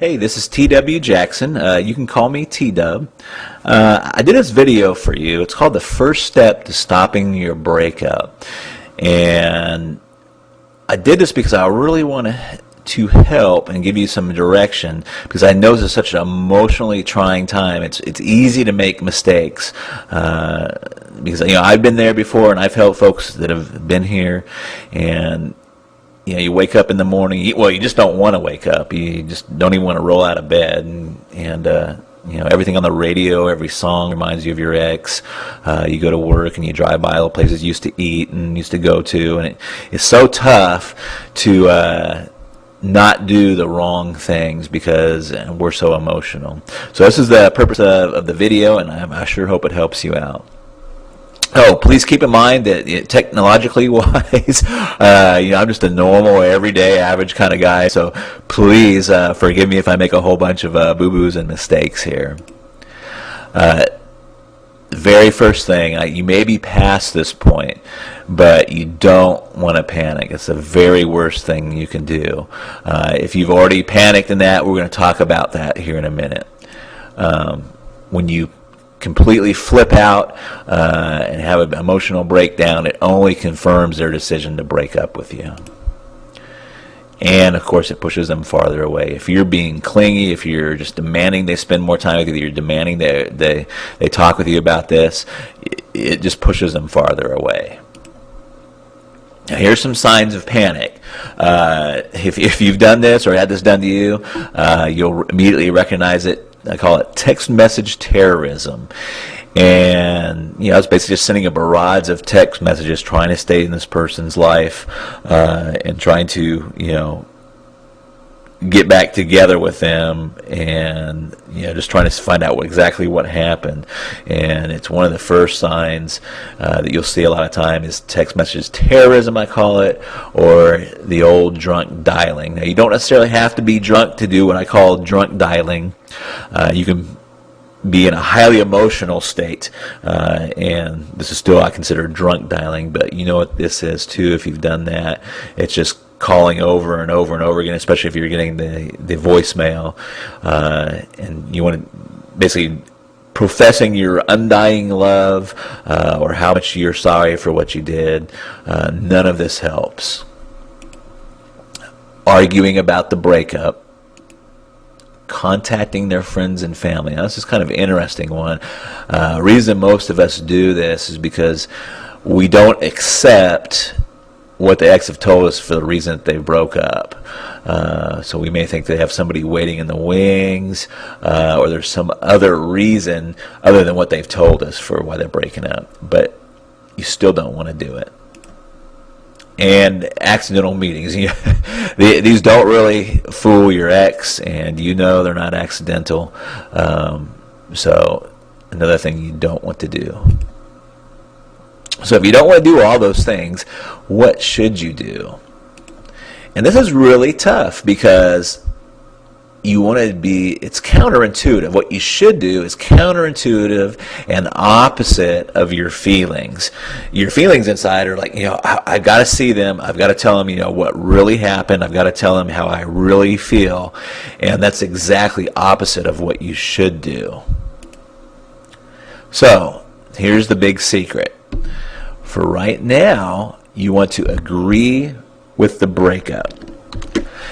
Hey, this is TW Jackson. You can call me T-Dub. I did this video for you. It's called The First Step to Stopping Your Breakup. And I did this because I really want to help and give you some direction, because I know this is such an emotionally trying time. It's easy to make mistakes, because I've been there before, and I've helped folks that have been here. And you wake up in the morning. You just don't want to wake up. You just don't even want to roll out of bed, and everything on the radio, every song reminds you of your ex. You go to work and you drive by all the places you used to eat and used to go to, and it's so tough to not do the wrong things because we're so emotional. So this is the purpose of the video, and I sure hope it helps you out. Oh, please keep in mind that technologically wise, I'm just a normal, everyday, average kind of guy. So please forgive me if I make a whole bunch of boo-boos and mistakes here. Very first thing, you may be past this point, but you don't want to panic. It's the very worst thing you can do. If you've already panicked in that, we're going to talk about that here in a minute. When you completely flip out and have an emotional breakdown, it only confirms their decision to break up with you. And of course, it pushes them farther away. If you're being clingy, if you're just demanding they spend more time with you, you're demanding they talk with you about this, it just pushes them farther away. Now, here's some signs of panic. If you've done this or had this done to you, you'll immediately recognize it. I call it text message terrorism. And it's basically just sending a barrage of text messages trying to stay in this person's life, and trying to get back together with them, and just trying to find out exactly what happened. And it's one of the first signs that you'll see a lot of time is text message terrorism, I call it, or the old drunk dialing. Now, you don't necessarily have to be drunk to do what I call drunk dialing. You can be in a highly emotional state, and this is still, I consider, drunk dialing, but you know what this is too if you've done that. It's just calling over and over and over again, especially if you're getting the voicemail, and you want to basically professing your undying love, or how much you're sorry for what you did. None of this helps. Arguing about the breakup, contacting their friends and family. Now, this is kind of an interesting one. Reason most of us do this is because we don't accept what the ex have told us for the reason that they broke up. So we may think they have somebody waiting in the wings, or there's some other reason other than what they've told us for why they're breaking up. But you still don't want to do it. And accidental meetings. These don't really fool your ex, and they're not accidental. So another thing you don't want to do. So if you don't want to do all those things, what should you do? And this is really tough because you want to it's counterintuitive. What you should do is counterintuitive and opposite of your feelings. Your feelings inside are like, I've got to see them. I've got to tell them, what really happened. I've got to tell them how I really feel. And that's exactly opposite of what you should do. So here's the big secret. For right now, you want to agree with the breakup.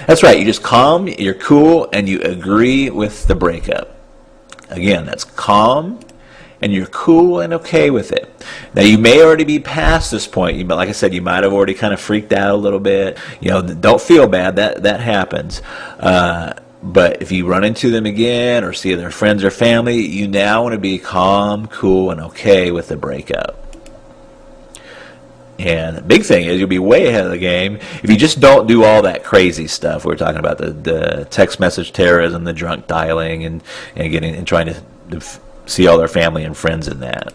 That's right, you just calm, you're cool, and you agree with the breakup. Again, that's calm, and you're cool and okay with it. Now, you may already be past this point. Like I said, you might have already kind of freaked out a little bit. Don't feel bad, that happens. But if you run into them again or see their friends or family, you now want to be calm, cool, and okay with the breakup. And the big thing is you'll be way ahead of the game if you just don't do all that crazy stuff. We're talking about the text message terrorism, the drunk dialing, and trying to see all their family and friends in that.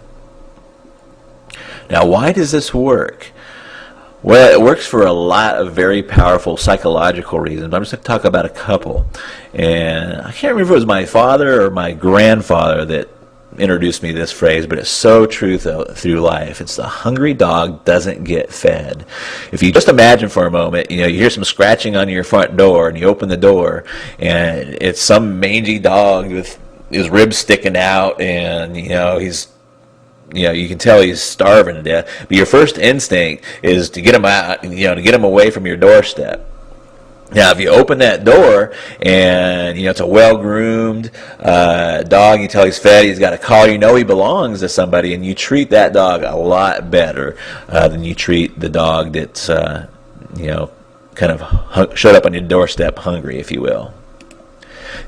Now, why does this work? Well, it works for a lot of very powerful psychological reasons. I'm just going to talk about a couple. And I can't remember if it was my father or my grandfather that introduced me to this phrase, but it's so true through life. It's the hungry dog doesn't get fed. If you just imagine for a moment, you hear some scratching on your front door, and you open the door, and it's some mangy dog with his ribs sticking out, and he's you can tell he's starving to death. But your first instinct is to get him out, to get him away from your doorstep. Now, if you open that door and, it's a well-groomed dog, you tell he's fed, he's got a collar, he belongs to somebody, and you treat that dog a lot better than you treat the dog that's, kind of showed up on your doorstep hungry, if you will.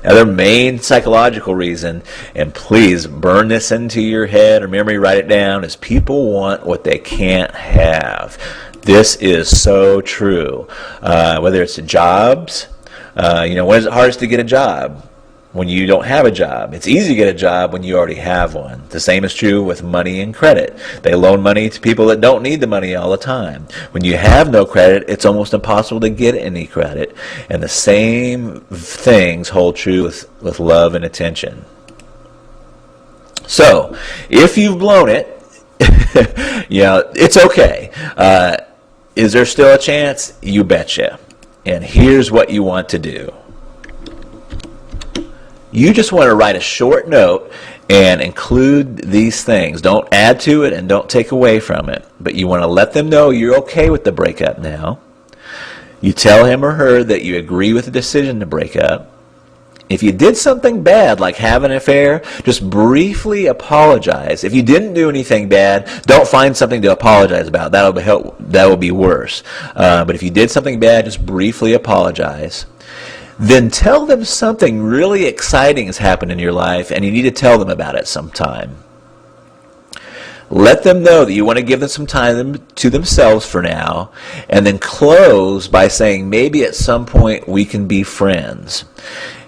Now, their main psychological reason, and please burn this into your head or memory, write it down, is people want what they can't have. This is so true. Whether it's jobs, when is it hardest to get a job? When you don't have a job. It's easy to get a job when you already have one. The same is true with money and credit. They loan money to people that don't need the money all the time. When you have no credit, it's almost impossible to get any credit. And the same things hold true with love and attention. So, if you've blown it, it's okay. Is there still a chance? You betcha. And here's what you want to do. You just want to write a short note and include these things. Don't add to it and don't take away from it. But you want to let them know you're okay with the breakup now. You tell him or her that you agree with the decision to break up. If you did something bad, like have an affair, just briefly apologize. If you didn't do anything bad, don't find something to apologize about. That will be worse. But if you did something bad, just briefly apologize. Then tell them something really exciting has happened in your life, and you need to tell them about it sometime. Let them know that you want to give them some time to themselves for now, and then close by saying, maybe at some point we can be friends.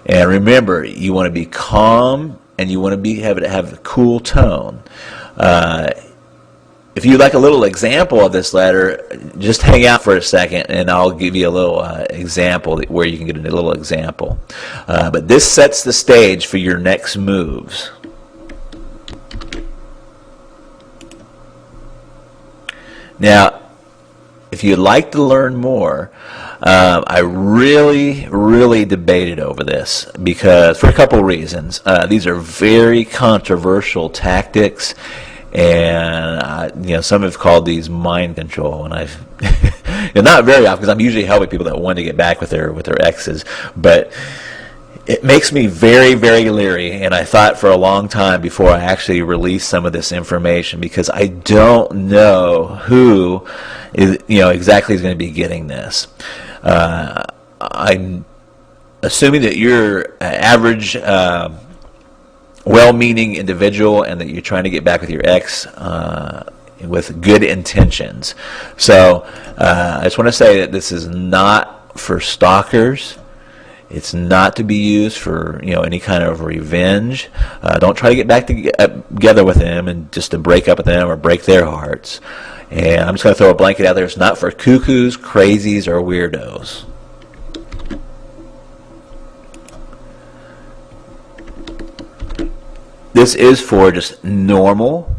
And remember, you want to be calm, and you want to have a cool tone. If you'd like a little example of this letter, just hang out for a second, and I'll give you a little example where you can get a little example. But this sets the stage for your next moves. Now, if you'd like to learn more, I really debated over this because for a couple reasons. These are very controversial tactics, and some have called these mind control, and I've not very often because I'm usually helping people that want to get back with their exes, but it makes me very leery, and I thought for a long time before I actually released some of this information because I don't know who is exactly is going to be getting this. I'm assuming that you're an average, well-meaning individual, and that you're trying to get back with your ex with good intentions. So I just want to say that this is not for stalkers. It's not to be used for any kind of revenge. Don't try to get back together with them and just to break up with them or break their hearts. And I'm just going to throw a blanket out there. It's not for cuckoos, crazies, or weirdos. This is for just normal,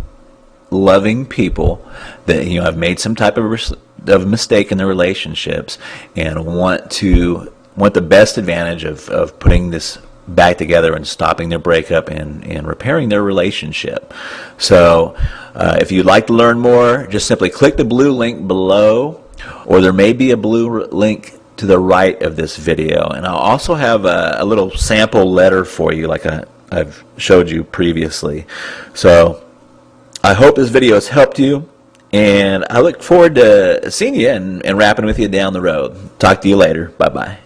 loving people that have made some type of mistake in their relationships and want the best advantage of putting this back together and stopping their breakup and repairing their relationship. So if you'd like to learn more, just simply click the blue link below, or there may be a blue link to the right of this video. And I'll also have a little sample letter for you like I've showed you previously. So I hope this video has helped you, and I look forward to seeing you and rapping with you down the road. Talk to you later. Bye-bye.